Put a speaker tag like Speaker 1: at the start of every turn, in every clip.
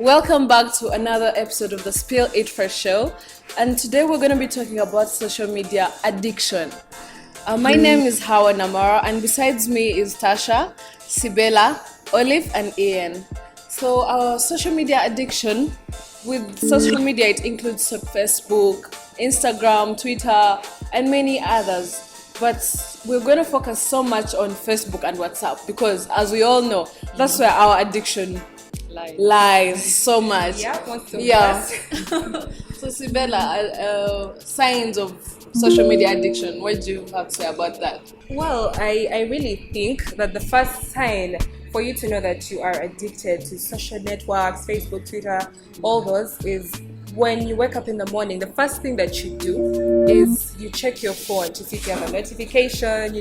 Speaker 1: Welcome back to another episode of the Spill It Fresh show. And today we're going to be talking about social media addiction. My name is Hawa Namara, and besides me is Tasha, Sibella, Olive, and Ian. So our social media addiction, with social media it includes Facebook, Instagram, Twitter, and many others. But we're going to focus so much on Facebook and WhatsApp because, as we all know, that's where our addiction lies so much.
Speaker 2: Yeah.
Speaker 1: So Sibella, signs of social media addiction, what do you have to say about that?
Speaker 2: Well, I really think that the first sign for you to know that you are addicted to social networks, Facebook, Twitter, all those, is when you wake up in the morning, the first thing that you do is you check your phone to see if you have a notification,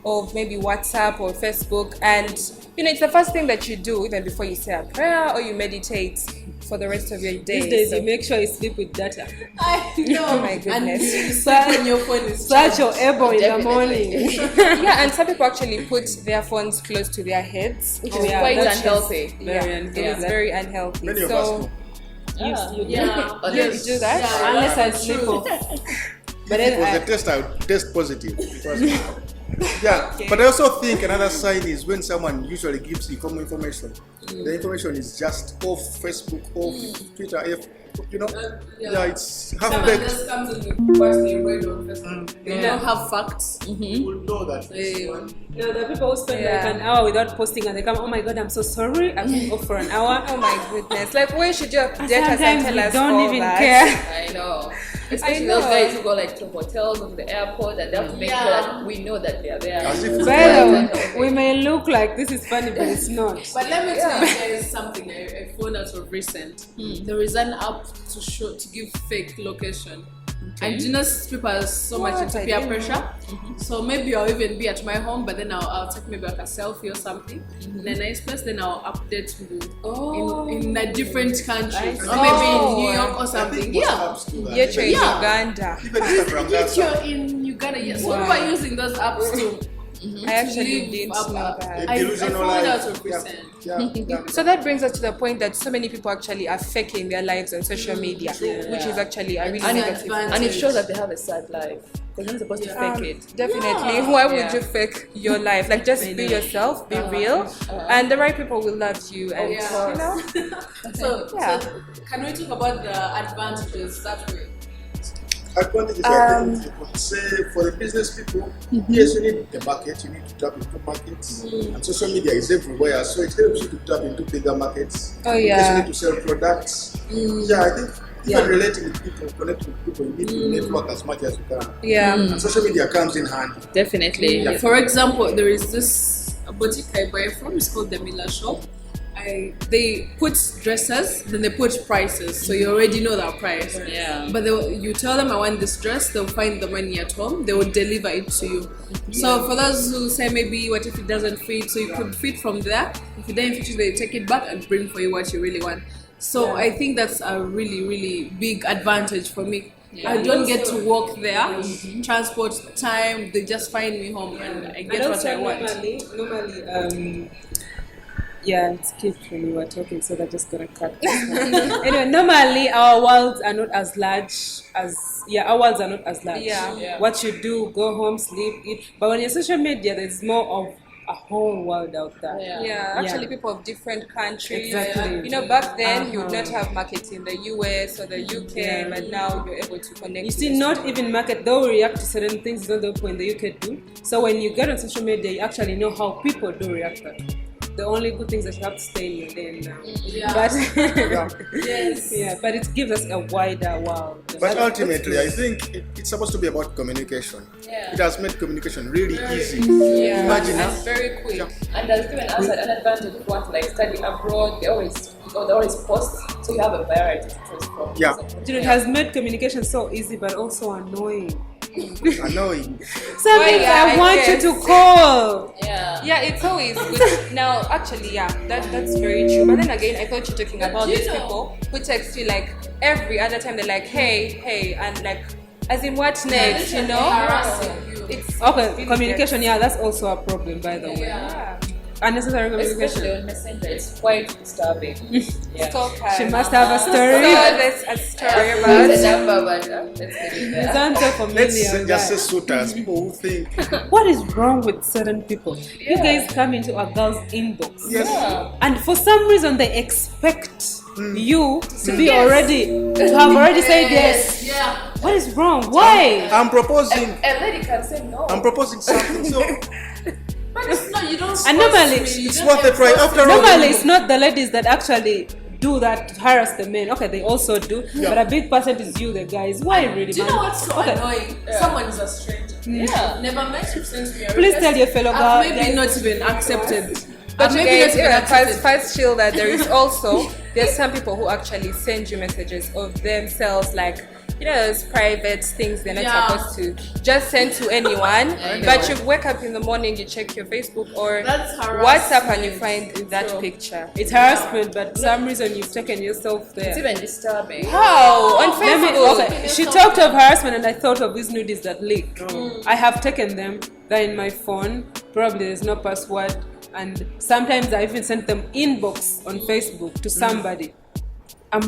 Speaker 2: of maybe WhatsApp or Facebook. And, it's the first thing that you do even before you say a prayer or you meditate for the rest of your day.
Speaker 3: These days, you make sure you sleep with data.
Speaker 1: I know.
Speaker 2: Oh my goodness.
Speaker 1: And you sleep when your phone is
Speaker 3: Search your elbow in the morning.
Speaker 2: Yeah, and some people actually put their phones close to their heads, which is quite unhealthy.
Speaker 3: Very unhealthy.
Speaker 2: It is very unhealthy.
Speaker 4: Many of
Speaker 2: So
Speaker 4: us
Speaker 2: you do that?
Speaker 1: Yeah,
Speaker 3: Unless I sleep off.
Speaker 4: But then it was a test, I would test positive. But I also think another sign is when someone usually gives you common information. The information is just off Facebook, off Twitter, it's half
Speaker 1: someone
Speaker 4: baked.
Speaker 1: just comes and you firstly read on Facebook. They don't have facts.
Speaker 4: You will know that this one.
Speaker 3: There are people who spend like an hour without posting and they come, oh my god, I'm so sorry, I've been off for an hour.
Speaker 2: Oh my goodness. Like, where should you update us and
Speaker 3: Sometimes
Speaker 2: tell
Speaker 3: we
Speaker 2: us
Speaker 3: don't
Speaker 2: all
Speaker 3: even
Speaker 2: that?
Speaker 3: care.
Speaker 5: I know. Especially those guys who go like to hotels or to the airport and they have to make sure that we know that they are there.
Speaker 4: As if
Speaker 3: By the way, we may look like this is funny, but it's not.
Speaker 1: But let me tell you guys something I found out of recent. There is an app to give fake location. And people are so much into peer pressure. So maybe I'll even be at my home, but then I'll take maybe like a selfie or something in a nice place. Then I'll update you in a different country, or maybe in New York or something. Yeah,
Speaker 2: Yet you're in Uganda.
Speaker 4: Even Instagram does
Speaker 1: you're
Speaker 4: that.
Speaker 1: in Uganda. Yes, so people are using those apps too.
Speaker 2: I actually
Speaker 1: live
Speaker 2: didn't
Speaker 1: up-
Speaker 2: know that.
Speaker 1: I
Speaker 4: Delusional
Speaker 1: found out
Speaker 4: life.
Speaker 1: of recent.
Speaker 4: Yeah.
Speaker 2: So that brings us to the point that so many people actually are faking their lives on social media, which is actually a really negative.
Speaker 5: And it shows that they have a sad life. Because you're not supposed to fake it.
Speaker 2: Definitely. Why would you fake your life? Like, just be yourself, be real, and the right people will love you. And
Speaker 1: So can we talk about the advantages that way?
Speaker 4: Advantages, I think, you could say for the business people, yes, you need the market, you need to tap into markets, and social media is everywhere, so it helps you to tap into bigger markets.
Speaker 2: Oh,
Speaker 4: Because
Speaker 2: yeah.
Speaker 4: you need to sell products. I think even relating with people, connecting with people, you need to network as much as you can.
Speaker 2: Yeah.
Speaker 4: And social media comes in handy.
Speaker 5: Definitely.
Speaker 1: For example, there is this boutique I buy from. It's called the Mila Shop. They put dresses, then they put prices, so you already know that price.
Speaker 5: Yeah.
Speaker 1: But you tell them I want this dress, they'll find the money at home, they will deliver it to you. So for those who say maybe what if it doesn't fit, so you could fit from there. If it doesn't fit you, they take it back and bring for you what you really want. So I think that's a really, really big advantage for me. I don't get to walk there, transport time, they just find me home and I get what I want.
Speaker 3: Normally, skip when we were talking, so they're just gonna cut. Anyway, normally our worlds are not as large as
Speaker 2: Yeah.
Speaker 3: What you do, go home, sleep, eat. But when you're social media, there's more of a whole world out there.
Speaker 2: Yeah, actually, people of different countries.
Speaker 3: Exactly.
Speaker 2: Back then you would not have markets in the US or the UK, but now you're able to connect.
Speaker 3: You see, not even market, they'll react to certain things that the people in the UK do. So when you get on social media, you actually know how people do react to it. The only good things that you have to stay in your lane now. But but it gives us a wider world.
Speaker 4: But ultimately, I think it's supposed to be about communication. It has made communication really easy. Imagine
Speaker 1: It's very quick.
Speaker 5: And there's even outside an advantage if you want to like study abroad, they always post, so you have a variety to choose from.
Speaker 4: Yeah.
Speaker 3: It has made communication so easy, but also annoying.
Speaker 4: annoying.
Speaker 3: Something I want you to call.
Speaker 5: Yeah.
Speaker 2: It's always good. Now, actually, that's very true. But then again, I thought you were talking about these people who text you like every other time. They're like, hey, and like, as in what next,
Speaker 1: Harassing you.
Speaker 2: It's
Speaker 3: Okay,
Speaker 2: really
Speaker 3: communication, that's also a problem, by the way.
Speaker 2: Yeah.
Speaker 3: unnecessary
Speaker 5: Especially
Speaker 3: communication.
Speaker 5: on Messenger, it's quite disturbing. Yeah.
Speaker 2: Stalker.
Speaker 3: She must have a story.
Speaker 2: So there's a story
Speaker 5: Not
Speaker 2: about
Speaker 5: a number, but let's get it there.
Speaker 3: Sounds so familiar.
Speaker 4: Let's just say
Speaker 3: guys.
Speaker 4: suitors, people who think,
Speaker 3: What is wrong with certain people? You guys come into a girl's inbox,
Speaker 4: yes,
Speaker 3: and for some reason they expect you to be already to have already said yes.
Speaker 1: Yeah.
Speaker 3: What is wrong? Why?
Speaker 4: I'm proposing,
Speaker 5: A lady can say no.
Speaker 4: I'm proposing something, so
Speaker 1: But it's not, you don't
Speaker 3: And normally-
Speaker 1: force me, you
Speaker 4: it's
Speaker 1: don't
Speaker 4: worth a try.
Speaker 1: enforce
Speaker 4: After all,
Speaker 3: Normally, it's not the ladies that actually do that to harass the men. Okay, they also do, but a big percent is you, the guys. Why really,
Speaker 1: Do you
Speaker 3: man?
Speaker 1: know what's so
Speaker 3: Okay.
Speaker 1: annoying? Someone is a stranger.
Speaker 5: Yeah.
Speaker 1: Never met you since we are.
Speaker 3: Please tell your fellow girl.
Speaker 1: I've maybe not even accepted.
Speaker 2: But
Speaker 1: I've
Speaker 2: you
Speaker 1: maybe
Speaker 2: guys,
Speaker 1: not even accepted.
Speaker 2: fast chill that there is also there's some people who actually send you messages of themselves like those private things they're not
Speaker 1: Yeah.
Speaker 2: supposed to just send to anyone. But you wake up in the morning, you check your Facebook or
Speaker 1: That's
Speaker 2: WhatsApp and you
Speaker 1: harassment.
Speaker 2: find that
Speaker 1: So-
Speaker 2: picture.
Speaker 3: It's harassment, but for some reason you've taken yourself
Speaker 5: It's
Speaker 3: there.
Speaker 5: even disturbing.
Speaker 2: How? On
Speaker 3: Let me,
Speaker 2: Facebook?
Speaker 3: okay, she talked of harassment and I thought of these nudies that leaked. I have taken them, they're in my phone, probably there's no password, and sometimes I even sent them inbox on Facebook to somebody.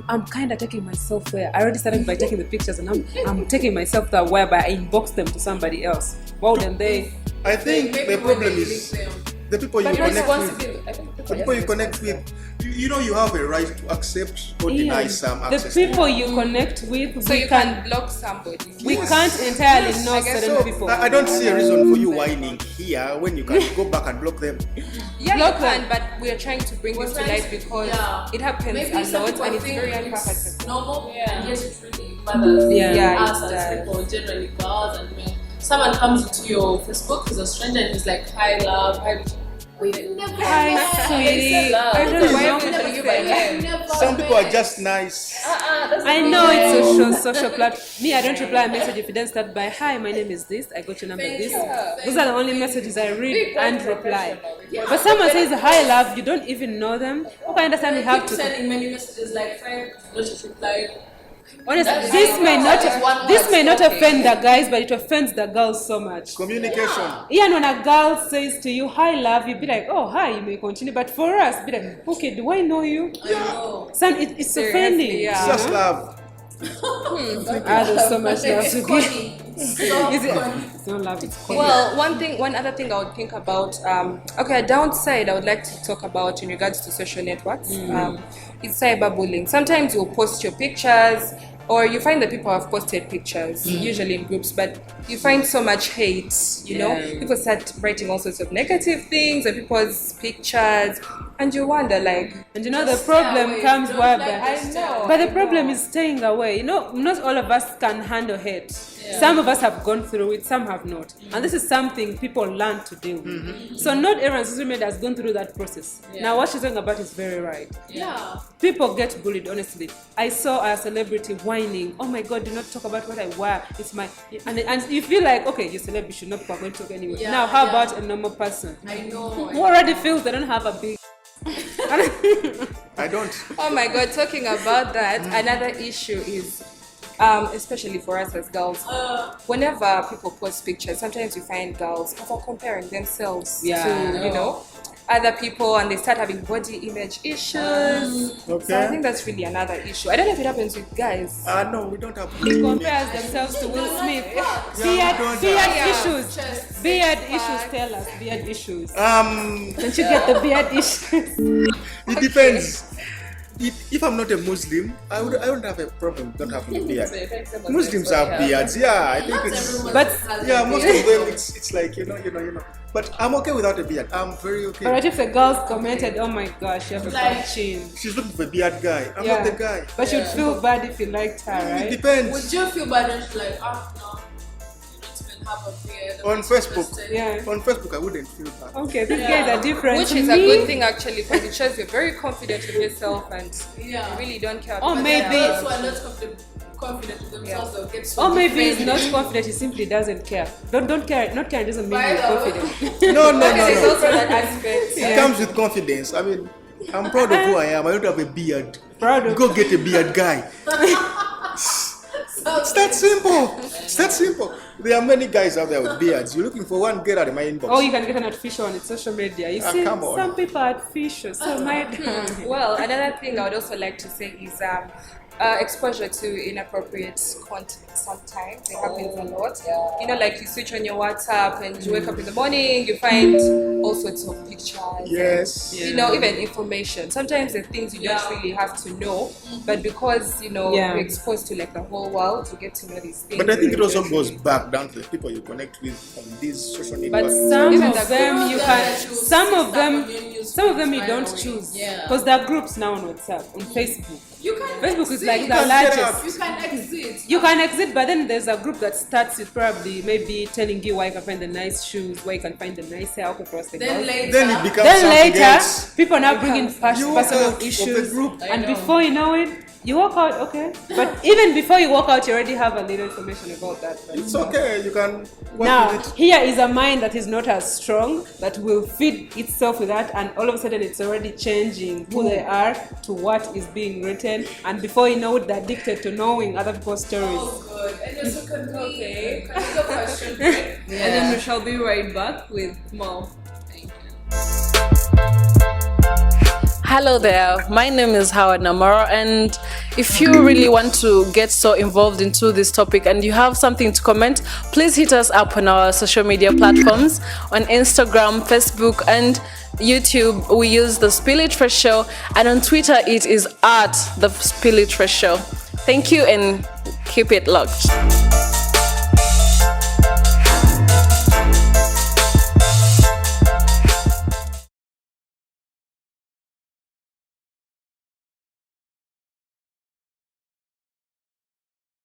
Speaker 3: I'm kind of taking myself there. I already started by taking the pictures and I'm taking myself there whereby I inbox them to somebody else. Why wouldn't they?
Speaker 4: I think
Speaker 1: Maybe
Speaker 4: the
Speaker 1: when
Speaker 4: problem
Speaker 1: they
Speaker 4: is
Speaker 1: leave them.
Speaker 4: the people you
Speaker 5: But
Speaker 4: connect with.
Speaker 5: responsibility. I think
Speaker 4: The people you connect with, you know, you have a right to accept or deny
Speaker 3: Yeah.
Speaker 4: some
Speaker 3: The
Speaker 4: access.
Speaker 3: people you connect with,
Speaker 2: So
Speaker 3: we
Speaker 2: you
Speaker 3: can
Speaker 2: can block somebody.
Speaker 3: we can't entirely know
Speaker 2: I guess
Speaker 3: certain
Speaker 2: so.
Speaker 3: people.
Speaker 4: I don't see a reason for you whining here when you can go back and block them.
Speaker 2: Yeah,
Speaker 3: Block
Speaker 2: you can, but we are trying to bring
Speaker 1: We're
Speaker 2: this to
Speaker 1: trying
Speaker 2: light
Speaker 1: to-
Speaker 2: because
Speaker 1: yeah.
Speaker 2: it happens
Speaker 1: Maybe
Speaker 2: a
Speaker 1: some
Speaker 2: lot
Speaker 1: people
Speaker 2: and it's
Speaker 1: think
Speaker 2: very
Speaker 1: it's
Speaker 2: uncomfortable.
Speaker 1: normal,
Speaker 5: Yeah.
Speaker 1: and yet it really bothers
Speaker 3: Yeah.
Speaker 1: us
Speaker 2: it
Speaker 1: as
Speaker 2: does.
Speaker 1: people, generally girls and men. Someone comes into your Facebook, he's a stranger, and he's like, "Hi, love, hi." We never
Speaker 3: Hi,
Speaker 1: met.
Speaker 3: sweetie.
Speaker 2: I don't know why
Speaker 5: Why
Speaker 2: we
Speaker 5: would
Speaker 2: should
Speaker 5: you
Speaker 2: say
Speaker 5: by
Speaker 2: that.
Speaker 5: name?
Speaker 1: Never
Speaker 4: Some people are
Speaker 1: met.
Speaker 4: just nice.
Speaker 5: That's
Speaker 3: I
Speaker 5: the
Speaker 3: know
Speaker 5: thing.
Speaker 3: it's social platform. Me, I don't reply a message if it doesn't start by "Hi, my name is this. I got your number this." Those are the only messages I read and reply. But someone says "Hi, love," you don't even know them. Okay, I understand we
Speaker 1: Keep
Speaker 3: have to.
Speaker 1: sending many messages like, "Friend, not just reply."
Speaker 3: Honestly,
Speaker 5: That's
Speaker 3: this
Speaker 5: fine.
Speaker 3: may
Speaker 5: That is one
Speaker 3: not this
Speaker 5: word
Speaker 3: may not
Speaker 5: talking.
Speaker 3: offend the guys, but it offends the girls so much.
Speaker 4: Communication.
Speaker 3: Even when a girl says to you "Hi, love," you be like, "Oh, hi," you may continue. But for us, be like, "Okay, do I know you?"
Speaker 1: I know.
Speaker 3: Son, it's
Speaker 2: Seriously,
Speaker 3: offending.
Speaker 2: yeah.
Speaker 4: It's just love.
Speaker 3: There's so much love to
Speaker 1: It's
Speaker 3: give.
Speaker 1: funny. So
Speaker 3: Is it?
Speaker 1: funny.
Speaker 3: It's not love. It's corny.
Speaker 2: Well, one other thing I would think about, okay, a downside I would like to talk about in regards to social networks is cyberbullying. Sometimes you'll post your pictures, or you find that people have posted pictures, usually in groups, but you find so much hate, you know?
Speaker 3: Yeah.
Speaker 2: People start writing all sorts of negative things on people's pictures, and you wonder, like,
Speaker 3: And you know the problem
Speaker 1: away.
Speaker 3: comes
Speaker 1: Don't
Speaker 3: where,
Speaker 1: let
Speaker 2: I know.
Speaker 3: but the problem is staying away. You know, not all of us can handle hate. Some of us have gone through it, some have not. And this is something people learn to deal with. So not everyone social media has gone through that process. Now what she's talking about is very right.
Speaker 1: Yeah.
Speaker 3: People get bullied, honestly. I saw a celebrity whining, "Oh my God, do not talk about what I wear. It's my..." And you feel like, okay, you're a celebrity, should not people are going to talk anyway.
Speaker 1: Yeah,
Speaker 3: Now, how
Speaker 1: yeah.
Speaker 3: about a normal person
Speaker 1: I know.
Speaker 3: who already feels they don't have a big...
Speaker 4: I don't.
Speaker 2: oh my God, talking about that, another issue is, especially for us as girls, whenever people post pictures, sometimes you find girls over comparing themselves
Speaker 3: Yeah.
Speaker 2: to, you know, other people, and they start having body image issues. So I
Speaker 4: Okay.
Speaker 2: think that's really another issue. I don't know if it happens with guys.
Speaker 4: No, we don't have.
Speaker 3: compares themselves to Will Smith.
Speaker 4: Yeah, we don't
Speaker 3: Beard
Speaker 2: have-
Speaker 3: issues.
Speaker 1: Chest,
Speaker 3: Beard
Speaker 1: six
Speaker 3: issues.
Speaker 1: pack.
Speaker 3: Tell us beard issues.
Speaker 4: It
Speaker 3: Don't you get the beard issues?
Speaker 4: depends. If I'm not a Muslim, I wouldn't have a problem not having a beard. Muslims have beards. Yeah, I think it's.
Speaker 1: Everyone
Speaker 3: But-
Speaker 1: has
Speaker 4: Yeah,
Speaker 1: a
Speaker 4: most
Speaker 1: beard.
Speaker 4: of them it's like you know. But I'm okay without a beard. I'm very okay.
Speaker 3: But what if the girls commented, "Oh my gosh, you have a
Speaker 1: Like-
Speaker 3: big chin"?
Speaker 4: She's looking for a beard guy. I'm not the guy.
Speaker 3: But you'd feel bad if you liked her,
Speaker 4: It
Speaker 3: right?
Speaker 4: depends.
Speaker 1: Would you feel bad when she's like, "Ah, no, you don't even have a beard"? I'm
Speaker 4: On
Speaker 1: not
Speaker 4: Facebook.
Speaker 1: interested."
Speaker 3: Yeah.
Speaker 4: On Facebook, I wouldn't feel bad.
Speaker 3: Okay, these guys are different.
Speaker 2: Which
Speaker 3: To
Speaker 2: is a
Speaker 3: me,
Speaker 2: good thing actually, because it shows you're very confident with yourself and
Speaker 1: Yeah.
Speaker 2: you really don't care.
Speaker 3: Or
Speaker 2: about
Speaker 3: maybe-
Speaker 2: others.
Speaker 1: Those who are not confident with themselves, they'll get so
Speaker 3: or maybe he's
Speaker 1: defended.
Speaker 3: not confident. He simply doesn't care. Don't care. Not care doesn't mean
Speaker 1: By
Speaker 3: you're
Speaker 1: the way.
Speaker 3: confident.
Speaker 4: No, no,
Speaker 2: Okay, there's
Speaker 4: no.
Speaker 2: also that aspect.
Speaker 4: It comes with confidence. I mean, I'm proud of who I am. I don't have a beard.
Speaker 3: Proud of.
Speaker 4: Go get a beard guy. It's that simple. It's that simple. There are many guys out there with beards. You're looking for one, get out of my inbox.
Speaker 3: Oh, you can get an artificial on its social media. You see,
Speaker 4: come on.
Speaker 3: some people are artificial. So
Speaker 2: Well, another thing I would also like to say is exposure to inappropriate content. Sometimes it happens a lot.
Speaker 5: Yeah.
Speaker 2: You know, like you switch on your WhatsApp and you wake up in the morning, you find all sorts of pictures.
Speaker 4: Yes.
Speaker 2: And, you know, even information. Sometimes the things you don't really have to know, but because you're exposed to like the whole world, you get to know these things.
Speaker 4: But I think it also goes back down to the people you connect with on these social media.
Speaker 3: But some
Speaker 2: Even
Speaker 3: of
Speaker 2: the
Speaker 3: them
Speaker 2: groups
Speaker 3: you
Speaker 5: that
Speaker 3: can,
Speaker 5: choose
Speaker 3: some of
Speaker 5: stuff
Speaker 3: them,
Speaker 5: on your news
Speaker 3: some of them you
Speaker 5: right
Speaker 3: don't
Speaker 5: away.
Speaker 3: choose
Speaker 5: Yeah.
Speaker 3: because there are groups now on WhatsApp, on Facebook.
Speaker 5: You can
Speaker 3: Facebook is like the
Speaker 4: can get out.
Speaker 3: largest.
Speaker 5: You can exit.
Speaker 3: You can exit, but then there's a group that starts with probably maybe telling you where you can find the nice shoes, where you can find the nice hair across the
Speaker 5: Then
Speaker 3: house.
Speaker 5: later.
Speaker 4: Then it becomes
Speaker 3: Then
Speaker 4: something
Speaker 3: later,
Speaker 4: else.
Speaker 3: people now bringing
Speaker 4: You walk out
Speaker 3: personal
Speaker 4: of the
Speaker 3: issues,
Speaker 4: group.
Speaker 5: I
Speaker 3: and
Speaker 5: know.
Speaker 3: before you know it, you walk out. Okay, but even before you walk out, you already have a little information about that.
Speaker 4: It's okay. You can work
Speaker 3: Now,
Speaker 4: with it.
Speaker 3: here is a mind that is not as strong, that will feed itself with that, and all of a sudden it's already changing who they are to what is being written, and before you know it, they're addicted to knowing other people's stories.
Speaker 5: Oh, good. And your second okay. Can you go question break? And then we shall be right back with more. Thank you.
Speaker 1: Hello there, my name is Howard Namara, and if you really want to get so involved into this topic and you have something to comment, please hit us up on our social media platforms on Instagram, Facebook, and YouTube. We use the Spill It Fresh Show, and on Twitter it is @the Spill It Fresh Show. Thank you and keep it locked.